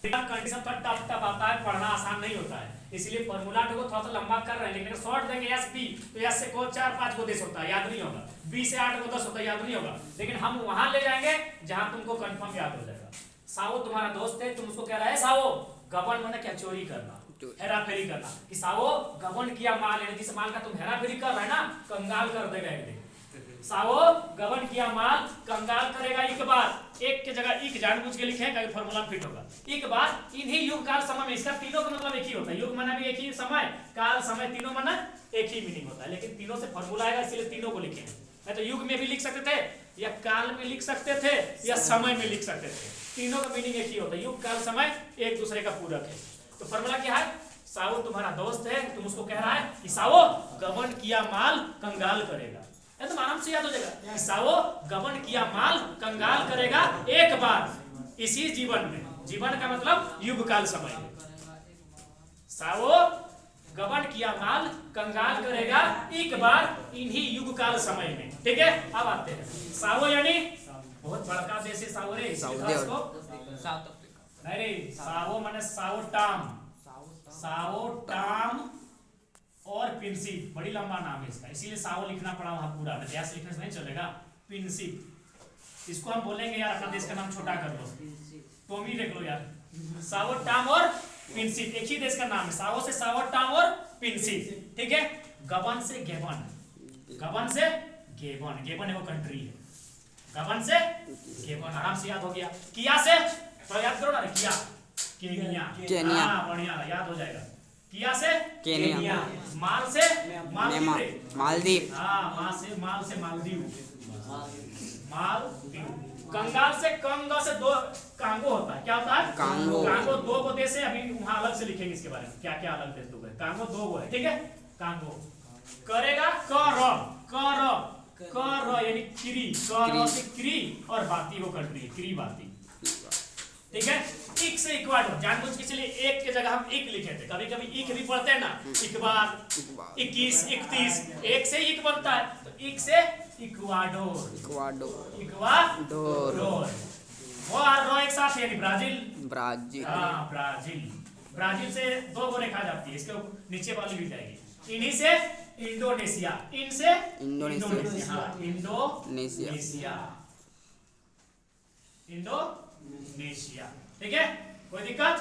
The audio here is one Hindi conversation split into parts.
कंडीशन थोड़ा टफ टफ आता है, पढ़ना आसान नहीं होता है, इसलिए फॉर्मूला को थोड़ा सा लंबा कर रहे हैं। लेकिन शॉर्ट देंगे एस बी तो एस से को 4-5 को देश होता है, याद नहीं होगा। बी से 8 को 10 होता है, याद नहीं होगा। लेकिन हम वहां ले जाएंगे जहां तुमको कंफर्म याद हो जाएगा। सावो तुम्हारा दोस्त है, तुम उसको कह रहा है सावो गबन माने क्या, चोरी करना, हेरा फेरी करना। कि सावो गबन किया माल है, जिस माल का तुम हेरा फेरी कर रहे हैं ना, कंगाल कर देगा एक दिन। सावो गबन किया माल कंगाल करेगा। एक बार एक के जगह एक जानबूझ के लिखे हैं, फॉर्मूला फिट होगा। एक बार इन्हीं युग काल समय में, इसका तीनों का मतलब एक ही होता है। युग माना भी एक ही, समय काल समय तीनों माना एक ही मीनिंग होता है। लेकिन तीनों से फॉर्मूला आएगा, इसलिए तीनों को लिखे हैं। मैं तो युग में भी लिख सकते थे, या काल में लिख सकते थे, या समय में लिख सकते थे। तीनों का मीनिंग एक ही होता है। युग काल समय एक दूसरे का पूरक है। तो फॉर्मूला क्या है? सावो तुम्हारा दोस्त है, तुम उसको कह रहा है कि सावो गबन किया माल कंगाल करेगा। तो आराम से याद हो जाएगा। सावो गबन किया माल कंगाल करेगा एक बार इसी जीवन में। जीवन का मतलब युग काल समय। सावो गबन किया माल कंगाल करेगा एक बार इन्हीं युग काल समय में। ठीक है, अब आते हैं सावो यानी बहुत बड़का देश है सावो रे। नहीं रे, सावो माने सावो टाम, सावो टाम और पिंसिप, बड़ी लंबा नाम है इसका, इसीलिए सावो लिखना पड़ा वहां पूरा, इतिहास लिखने से नहीं चलेगा। पिंसिप इसको हम बोलेंगे यार, अपना देश का नाम छोटा कर लो, टोमी लिख लो यार। सावो टाम और पिंसिप एक ही देश का नाम है। सावो से सावो टाम और पिंसिप। ठीक है, गबन से गेबन, गबन से गेबन, गेबन एगो कंट्री है। गबन से गेबन आराम से याद हो गया। किया से तो याद करो ना, किया केनिया, हाँ बढ़िया याद हो जाएगा। किया से केनिया, माल से मालदीव, हाँ माल से मालदीव, मालदीव। कंगाल से कंग से दो कांगो होता है। क्या होता है? कांगो। कांगो दो को देश है, अभी वहां अलग से लिखेंगे इसके बारे में क्या क्या अलग देश दो है। कांगो दो गो है। ठीक है, कांगो करेगा कर यानी क्री, कर से क्री और बाती वो कंट्री है, क्री बाती। ठीक है, एक से इक्वाडोर, जानबूझ के इसलिए एक के जगह हम एक लिखे थे। कभी कभी एक भी पढ़ते हैं ना, इक्बार 21 31 एक से एक बनता है, तो एक से इक्वाडोर, वो रो एक साथ यानी ब्राजील, हाँ ब्राजील से दो गो रेखा जाती है, इसके नीचे वाली भी जाएगी। इन्हीं से इंडोनेशिया, इन से इंडोनेशिया। ठीक है, कोई दिक्कत?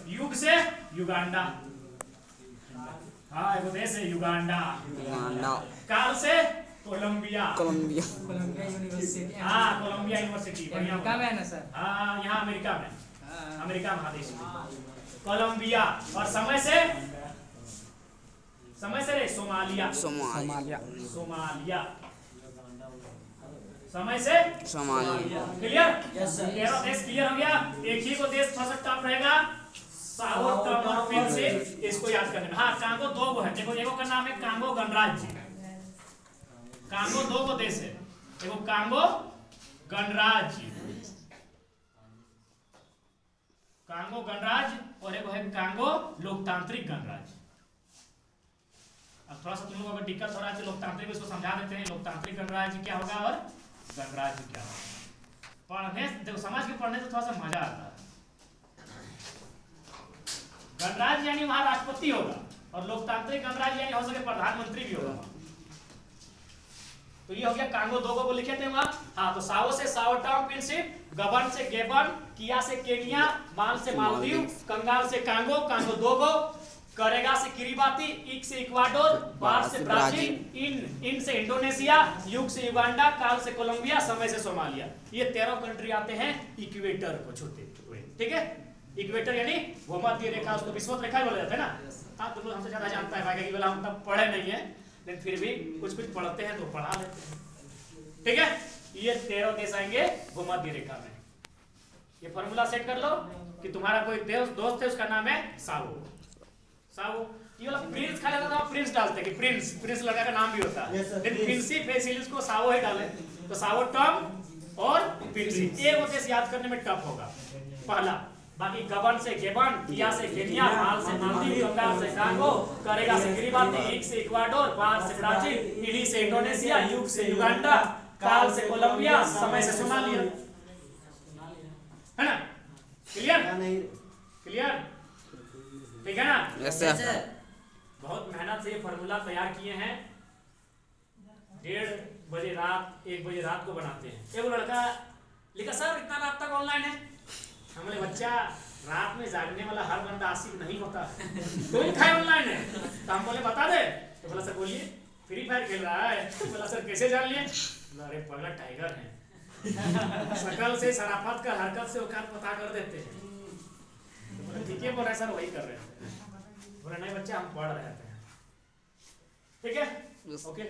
युग से युगांडा, हाँ एगो देश है युगांडा। काल से कोलंबिया यूनिवर्सिटी, हाँ कोलंबिया यूनिवर्सिटी बढ़िया है ना सर? हाँ यहाँ अमेरिका में, अमेरिका महादेश में कोलंबिया। और समय से रे सोमालिया, समय से सोमालिया। क्लियर? तेरह देश क्लियर हो गया। एक ही को देश थोड़ा सा टफ रहेगा, सावो टम और पिंसिप, इसको याद करने में। हाँ कांगो दो गो है, देखो एगो का नाम है कांगो गणराज्य, कांगो दो गो देश है, एगो कांगो गणराज्य, कांगो गणराज्य और एगो है कांगो लोकतांत्रिक गणराज्य। अब थोड़ा सा तुम लोगों को दिक्कत हो रहा है, लोकतांत्रिक इसको समझा देते हैं। लोकतांत्रिक गणराज्य क्या होगा और गणराज्य क्या होगा। पढ़ने देखो, समझ के पढ़ने से थोड़ा सा मजा आता है। गणराज्य यानी वहां राष्ट्रपति होगा, और लोकतांत्रिक गणराज्य यानी हो सके प्रधानमंत्री भी होगा। तो ये हो गया कांगो दो को लिखे थे वहां। हाँ तो सावो से सावो टाम पिंसिप, गबन से गेबन, किया से केनिया, माल से मालदीव, कंगाल से कांगो, कांगो दो गो, करेगा से किरीबाती, इक से इक्वाडोर, बार से ब्राजील, इन से इंडोनेशिया, युग से युगांडा, काल से कोलंबिया, समय से सोमालिया। ये 13 कंट्री आते हैं इक्वेटर को छूते हुए। ठीक है, इक्वेटर यानी भूमध्य रेखा, उसको विषुवत रेखा बोला जाता है ना। हाँ तुम लोग हमसे ज्यादा जानता है भाई, वाला हम तब पढ़े नहीं है, लेकिन फिर भी कुछ पढ़ते हैं तो पढ़ा लेते हैं। ठीक है, ये 13 देश आएंगे भूमध्य रेखा में। ये फॉर्मूला सेट कर लो कि तुम्हारा कोई दोस्त है, उसका नाम है सावो। सावो ये वाला प्रिंस खा लेता था, प्रिंस डालते कि प्रिंस लड़का का नाम भी होता है, लेकिन प्रिंसिप है इसीलिए उसको सावो ही डाले। तो सावो टम और प्रिंसिप, एक देश याद करने में टफ होगा पहला। बाकी गबन से गेबन, किया से केनिया, माल से मालदीव, कंगाल से कांगो, करेगा से किरीबाती, इक से इक्वाडोर, बार से ब्राजील, इली से इंडोनेशिया, युग से युगांडा, काल से कोलंबिया, समय से सोमालिया। है ना? क्लियर? क्लियर? ठीक है ना? Yes sir. बहुत मेहनत से ये फार्मूला तैयार किए हैं। 1:30 बजे रात 1 बजे रात को बनाते हैं। एक लड़का लिखा सर इतना रात तक ऑनलाइन है। हम बोले बच्चा रात में जागने वाला हर बंदा आशिक नहीं होता, तो लिखा है ऑनलाइन है। तो हम बोले बता दे। तो बोला सर बोलिए फ्री फायर खेल रहा है। बोला सर कैसे जान लिए? अरे पगला टाइगर है, शकल से शराफत का हरकत से औकात पता कर देते हैं। तो बोले ठीक है, बोला सर वही कर रहे थे। बोला नहीं बच्चा हम पढ़ रहे थे। ठीक है, ओके।